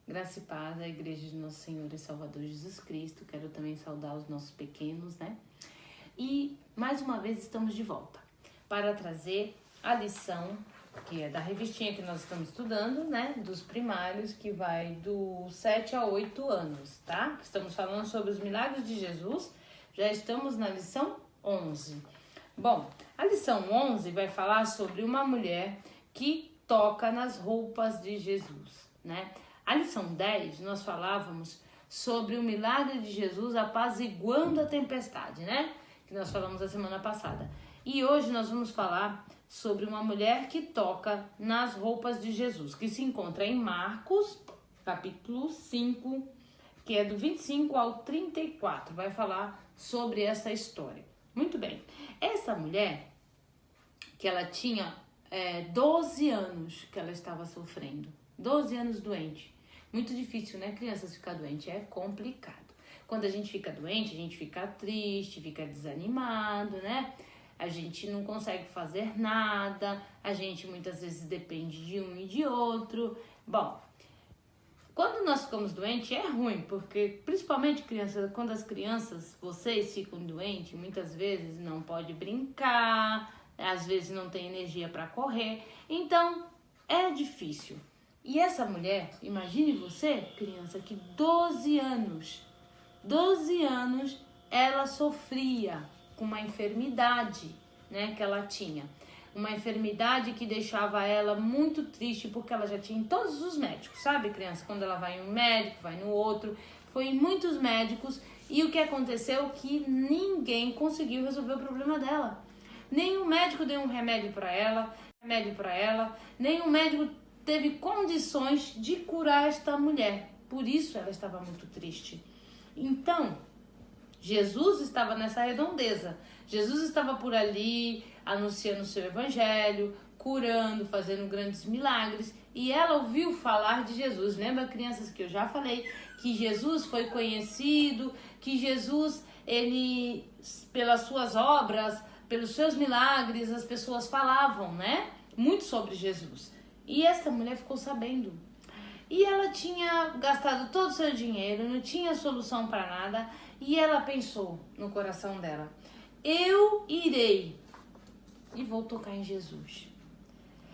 Graça e paz à Igreja de Nosso Senhor e Salvador Jesus Cristo. Quero também saudar os nossos pequenos, né? E mais uma vez estamos de volta para trazer a lição, que é da revistinha que nós estamos estudando, né? Dos primários, que vai do 7 a 8 anos, tá? Estamos falando sobre os milagres de Jesus. Já estamos na lição 11. Bom, a lição 11 vai falar sobre uma mulher que toca nas roupas de Jesus, né? A lição 10, nós falávamos sobre o milagre de Jesus apaziguando a tempestade, né? Que nós falamos a semana passada. E hoje nós vamos falar sobre uma mulher que toca nas roupas de Jesus, que se encontra em Marcos, capítulo 5, que é do 25 ao 34. Vai falar sobre essa história. Muito bem. Essa mulher, que ela tinha 12 anos que ela estava sofrendo. 12 anos doente. Muito difícil, né, crianças, ficar doente? É complicado. Quando a gente fica doente, a gente fica triste, fica desanimado, né? A gente não consegue fazer nada, a gente muitas vezes depende de um e de outro. Bom, quando nós ficamos doentes é ruim, porque principalmente crianças, quando as crianças, vocês ficam doentes, muitas vezes não pode brincar, às vezes não tem energia para correr, então é difícil. E essa mulher, imagine você, criança, que 12 anos, ela sofria com uma enfermidade, né, que ela tinha. Uma enfermidade que deixava ela muito triste, porque ela já tinha em todos os médicos, sabe, criança? Quando ela vai em um médico, vai no outro, foi em muitos médicos, e o que aconteceu? Que ninguém conseguiu resolver o problema dela. Nenhum médico deu um remédio para ela, nenhum médico teve condições de curar esta mulher. Por isso ela estava muito triste. Então, Jesus estava nessa redondeza. Jesus estava por ali, anunciando o seu evangelho, curando, fazendo grandes milagres. E ela ouviu falar de Jesus. Lembra, crianças, que eu já falei que Jesus foi conhecido, que Jesus, ele, pelas suas obras, pelos seus milagres, as pessoas falavam, né? Muito sobre Jesus. E essa mulher ficou sabendo. E ela tinha gastado todo o seu dinheiro, não tinha solução para nada. E ela pensou no coração dela: eu irei e vou tocar em Jesus.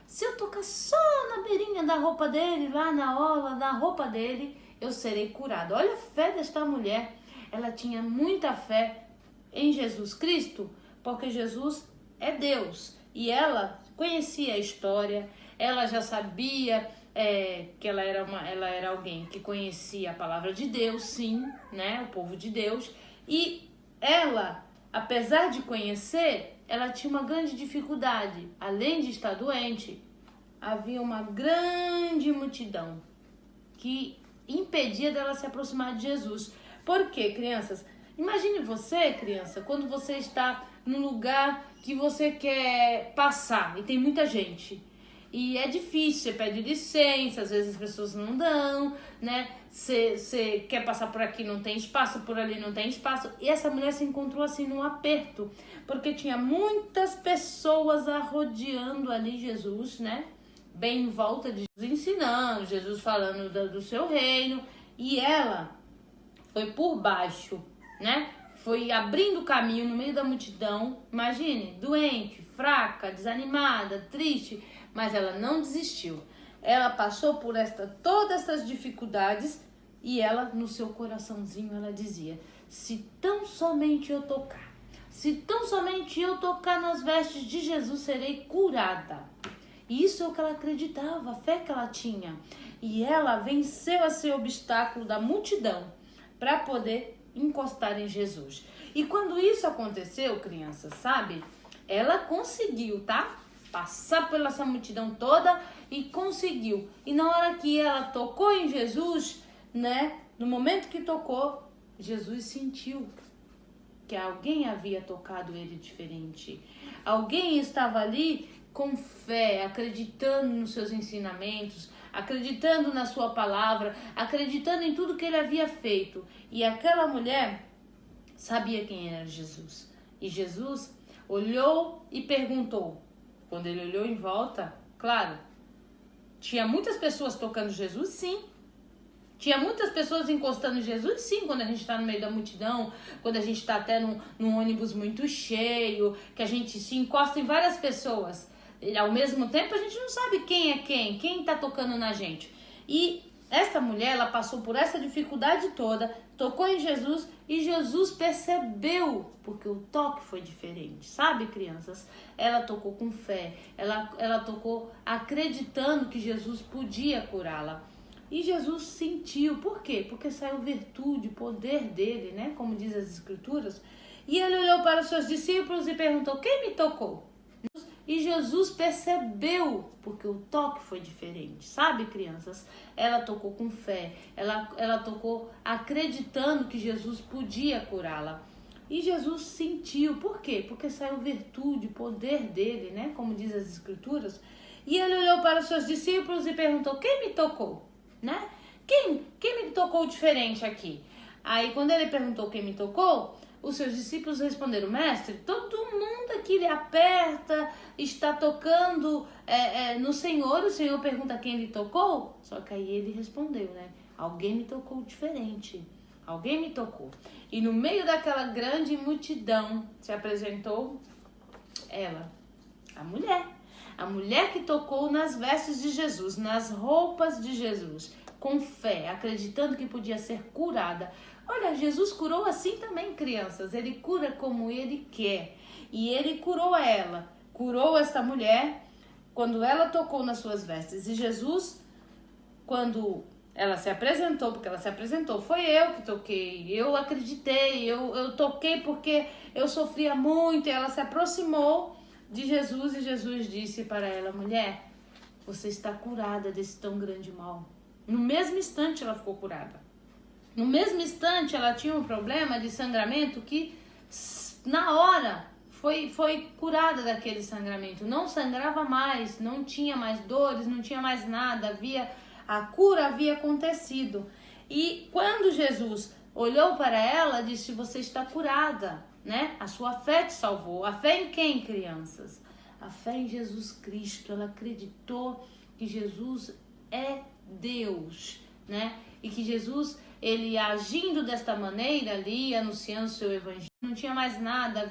Se eu tocar só na beirinha da roupa dele, lá na orla da roupa dele, eu serei curada. Olha a fé desta mulher. Ela tinha muita fé em Jesus Cristo, porque Jesus é Deus. E ela conhecia a história, ela já sabia que ela era alguém que conhecia a palavra de Deus, sim, né, o povo de Deus. E ela, apesar de conhecer, ela tinha uma grande dificuldade. Além de estar doente, havia uma grande multidão que impedia dela se aproximar de Jesus. Por quê, crianças? Imagine você, criança, quando você está num lugar que você quer passar e tem muita gente. E é difícil, você pede licença, às vezes as pessoas não dão, né? Você quer passar por aqui, não tem espaço, por ali não tem espaço. E essa mulher se encontrou assim num aperto, porque tinha muitas pessoas rodeando ali Jesus, né? Bem em volta de Jesus, ensinando, Jesus falando do seu reino. E ela foi por baixo, né? Foi abrindo caminho no meio da multidão. Imagine, doente, fraca, desanimada, triste, mas ela não desistiu. Ela passou por todas essas dificuldades e ela, no seu coraçãozinho, ela dizia: se tão somente eu tocar, se tão somente eu tocar nas vestes de Jesus, serei curada. E isso é o que ela acreditava, a fé que ela tinha. E ela venceu esse obstáculo da multidão para poder encostar em Jesus. E quando isso aconteceu, crianças, sabe? Ela conseguiu, tá? Passar pela essa multidão toda e conseguiu. E na hora que ela tocou em Jesus, né? No momento que tocou, Jesus sentiu que alguém havia tocado ele diferente. Alguém estava ali com fé, acreditando nos seus ensinamentos, acreditando na sua palavra, acreditando em tudo que ele havia feito. E aquela mulher sabia quem era Jesus. E Jesus olhou e perguntou. Quando ele olhou em volta, claro, tinha muitas pessoas tocando Jesus, sim. Tinha muitas pessoas encostando em Jesus, sim, quando a gente está no meio da multidão, quando a gente está até num ônibus muito cheio, que a gente se encosta em várias pessoas. E, ao mesmo tempo, a gente não sabe quem é quem está tocando na gente. E esta mulher, ela passou por essa dificuldade toda, tocou em Jesus e Jesus percebeu, porque o toque foi diferente, sabe, crianças? Ela tocou com fé, ela tocou acreditando que Jesus podia curá-la. E Jesus sentiu, por quê? Porque saiu virtude, poder dele, né? Como diz as escrituras. E ele olhou para os seus discípulos e perguntou, quem me tocou? E Jesus percebeu, porque o toque foi diferente, sabe, crianças? Ela tocou com fé, ela tocou acreditando que Jesus podia curá-la. E Jesus sentiu, por quê? Porque saiu virtude, poder dele, né? Como diz as escrituras. E ele olhou para os seus discípulos e perguntou, quem me tocou? Né? Quem me tocou diferente aqui? Aí quando ele perguntou quem me tocou, os seus discípulos responderam, mestre, todo mundo aqui lhe aperta, está tocando no Senhor, o Senhor pergunta quem lhe tocou? Só que aí ele respondeu, né? Alguém me tocou diferente, alguém me tocou. E no meio daquela grande multidão se apresentou ela, a mulher que tocou nas vestes de Jesus, nas roupas de Jesus, com fé, acreditando que podia ser curada. Olha, Jesus curou assim também, crianças. Ele cura como ele quer. E ele curou ela, curou esta mulher quando ela tocou nas suas vestes. E Jesus, quando ela se apresentou, porque ela se apresentou, foi eu que toquei, eu acreditei, eu toquei porque eu sofria muito. E ela se aproximou de Jesus e Jesus disse para ela, mulher, você está curada desse tão grande mal. No mesmo instante ela ficou curada. No mesmo instante ela tinha um problema de sangramento que na hora foi curada daquele sangramento. Não sangrava mais, não tinha mais dores, não tinha mais nada. A cura havia acontecido. E quando Jesus olhou para ela, disse, você está curada, né? A sua fé te salvou. A fé em quem, crianças? A fé em Jesus Cristo. Ela acreditou que Jesus é Deus, né? E que Jesus, ele agindo desta maneira ali, anunciando o seu evangelho, não tinha mais nada,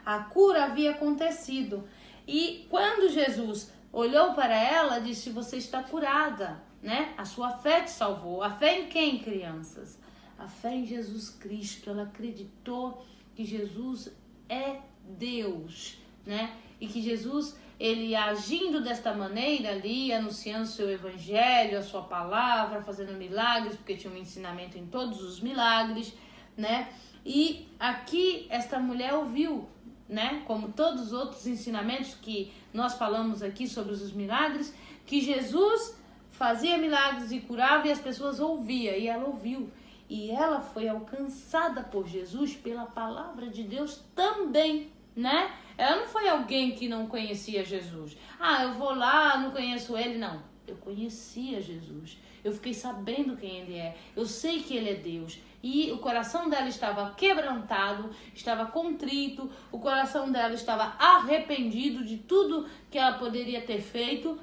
a cura havia acontecido. E quando Jesus olhou para ela, disse, você está curada, né? A sua fé te salvou. A fé em quem, crianças? A fé em Jesus Cristo. Ela acreditou que Jesus é Deus, né? E que Jesus, ele agindo desta maneira ali, anunciando o seu evangelho, a sua palavra, fazendo milagres, porque tinha um ensinamento em todos os milagres, né? E aqui esta mulher ouviu, né? Como todos os outros ensinamentos que nós falamos aqui sobre os milagres, que Jesus fazia milagres e curava e as pessoas ouviam, e ela ouviu. E ela foi alcançada por Jesus pela palavra de Deus também, né? Ela não foi alguém que não conhecia Jesus. Ah, eu vou lá, não conheço ele. Não, eu conhecia Jesus. Eu fiquei sabendo quem ele é. Eu sei que ele é Deus. E o coração dela estava quebrantado, estava contrito. O coração dela estava arrependido de tudo que ela poderia ter feito.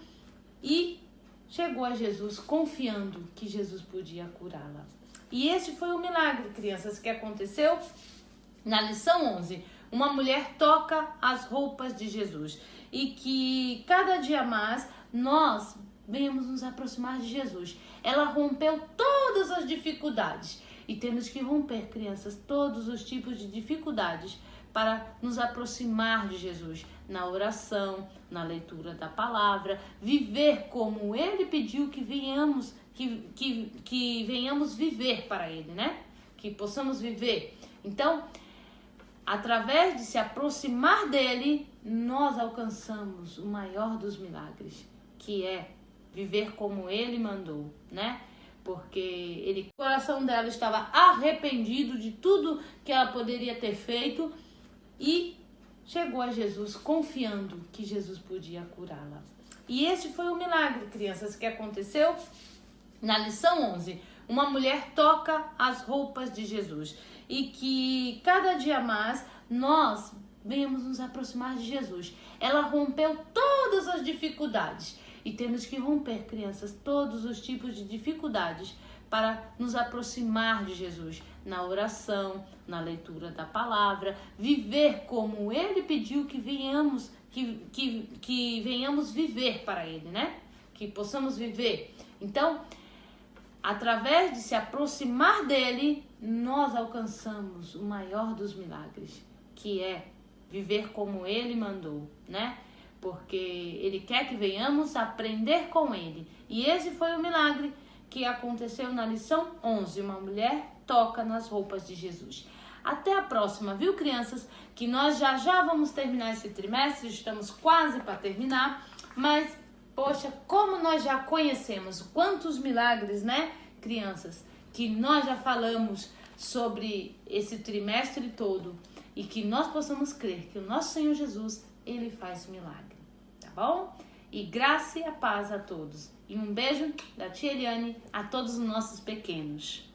E chegou a Jesus confiando que Jesus podia curá-la. E esse foi o milagre, crianças, que aconteceu na lição 11. Uma mulher toca as roupas de Jesus. E que cada dia mais nós venhamos nos aproximar de Jesus. Ela rompeu todas as dificuldades. E temos que romper, crianças, todos os tipos de dificuldades para nos aproximar de Jesus. Na oração, na leitura da palavra, viver como Ele pediu que venhamos, que venhamos viver para Ele, né? Que possamos viver. Então, através de se aproximar dele, nós alcançamos o maior dos milagres, que é viver como ele mandou, né? Porque o coração dela estava arrependido de tudo que ela poderia ter feito e chegou a Jesus confiando que Jesus podia curá-la. E esse foi o milagre, crianças, que aconteceu na lição 11. Uma mulher toca as roupas de Jesus. E que cada dia mais nós venhamos nos aproximar de Jesus. Ela rompeu todas as dificuldades. E temos que romper, crianças, todos os tipos de dificuldades para nos aproximar de Jesus na oração, na leitura da palavra, viver como Ele pediu que venhamos, que venhamos viver para Ele, né? Que possamos viver. Então, através de se aproximar dele, nós alcançamos o maior dos milagres, que é viver como ele mandou, né? Porque ele quer que venhamos aprender com ele. E esse foi o milagre que aconteceu na lição 11. Uma mulher toca nas roupas de Jesus. Até a próxima, viu, crianças? Que nós já vamos terminar esse trimestre, estamos quase para terminar, mas, poxa, como nós já conhecemos quantos milagres, né, crianças, que nós já falamos sobre esse trimestre todo e que nós possamos crer que o nosso Senhor Jesus, Ele faz milagre, tá bom? E graça e a paz a todos. E um beijo da tia Eliane a todos os nossos pequenos.